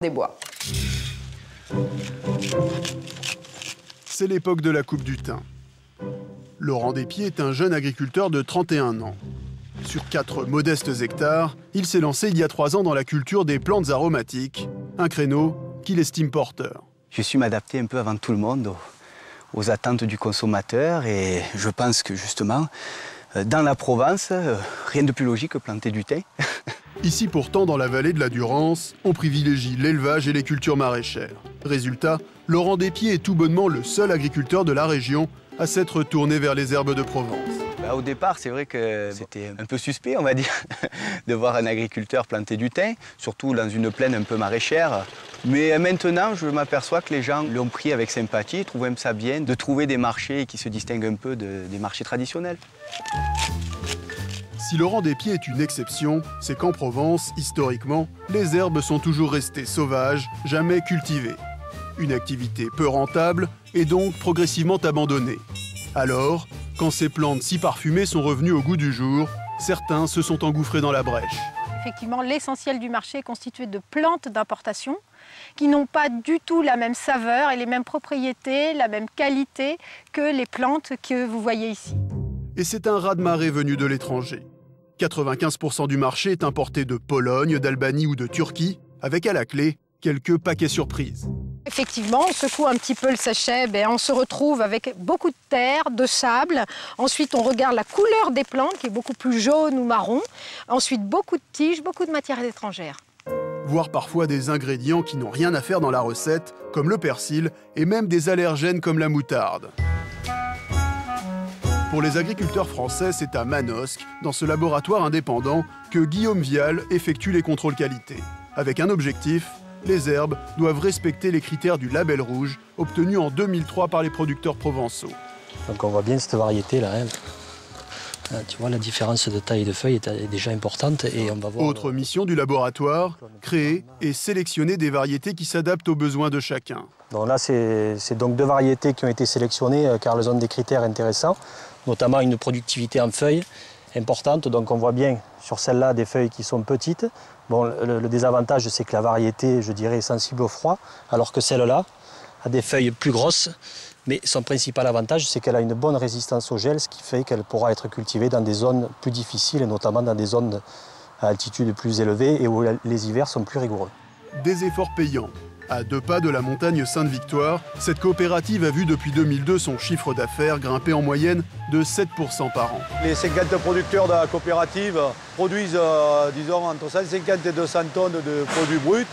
des bois. C'est l'époque de la coupe du thym. Laurent Despiers est un jeune agriculteur de 31 ans. Sur 4 modestes hectares, il s'est lancé il y a 3 ans dans la culture des plantes aromatiques, un créneau qu'il estime porteur. Je suis m'adapter un peu avant tout le monde aux attentes du consommateur et je pense que justement, dans la Provence, rien de plus logique que planter du thym. Ici pourtant, dans la vallée de la Durance, on privilégie l'élevage et les cultures maraîchères. Résultat, Laurent Despiers est tout bonnement le seul agriculteur de la région à s'être tourné vers les herbes de Provence. Au départ, c'est vrai que c'était un peu suspect, on va dire, de voir un agriculteur planter du thym, surtout dans une plaine un peu maraîchère. Mais maintenant, je m'aperçois que les gens l'ont pris avec sympathie, trouvent même ça bien de trouver des marchés qui se distinguent un peu des marchés traditionnels. Si Laurent Despiers est une exception, c'est qu'en Provence, historiquement, les herbes sont toujours restées sauvages, jamais cultivées. Une activité peu rentable et donc progressivement abandonnée. Alors, quand ces plantes si parfumées sont revenues au goût du jour, certains se sont engouffrés dans la brèche. Effectivement, l'essentiel du marché est constitué de plantes d'importation qui n'ont pas du tout la même saveur et les mêmes propriétés, la même qualité que les plantes que vous voyez ici. Et c'est un raz-de-marée venu de l'étranger. 95% du marché est importé de Pologne, d'Albanie ou de Turquie, avec à la clé quelques paquets surprises. Effectivement, on secoue un petit peu le sachet, on se retrouve avec beaucoup de terre, de sable. Ensuite, on regarde la couleur des plantes, qui est beaucoup plus jaune ou marron. Ensuite, beaucoup de tiges, beaucoup de matières étrangères. Voire parfois des ingrédients qui n'ont rien à faire dans la recette, comme le persil, et même des allergènes comme la moutarde. Pour les agriculteurs français, c'est à Manosque, dans ce laboratoire indépendant, que Guillaume Vial effectue les contrôles qualité. Avec un objectif, les herbes doivent respecter les critères du label rouge, obtenu en 2003 par les producteurs provençaux. Donc on voit bien cette variété-là. Tu vois, la différence de taille de feuilles est déjà importante. Et on va voir... Autre mission du laboratoire, créer et sélectionner des variétés qui s'adaptent aux besoins de chacun. Donc là, c'est donc 2 variétés qui ont été sélectionnées car elles ont des critères intéressants, notamment une productivité en feuilles importante. Donc on voit bien sur celle-là des feuilles qui sont petites. Bon, le désavantage, c'est que la variété, je dirais, est sensible au froid, alors que celle-là a des feuilles plus grosses. Mais son principal avantage, c'est qu'elle a une bonne résistance au gel, ce qui fait qu'elle pourra être cultivée dans des zones plus difficiles, et notamment dans des zones à altitude plus élevée et où les hivers sont plus rigoureux. Des efforts payants. À 2 pas de la montagne Sainte-Victoire, cette coopérative a vu depuis 2002 son chiffre d'affaires grimper en moyenne de 7% par an. Les 50 producteurs de la coopérative produisent, disons, entre 150 et 200 tonnes de produits bruts,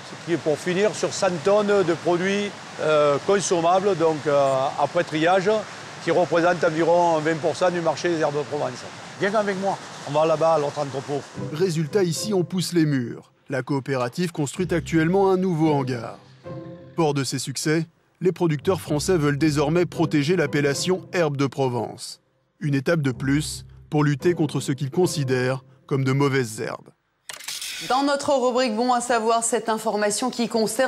ce qui est pour finir sur 100 tonnes de produits consommables, donc après triage, qui représente environ 20% du marché des herbes de Provence. Viens avec moi, on va là-bas à l'autre entrepôt. Résultat, ici, on pousse les murs. La coopérative construit actuellement un nouveau hangar. Fort de ses succès, les producteurs français veulent désormais protéger l'appellation herbe de Provence. Une étape de plus pour lutter contre ce qu'ils considèrent comme de mauvaises herbes. Dans notre rubrique Bon à savoir, cette information qui concerne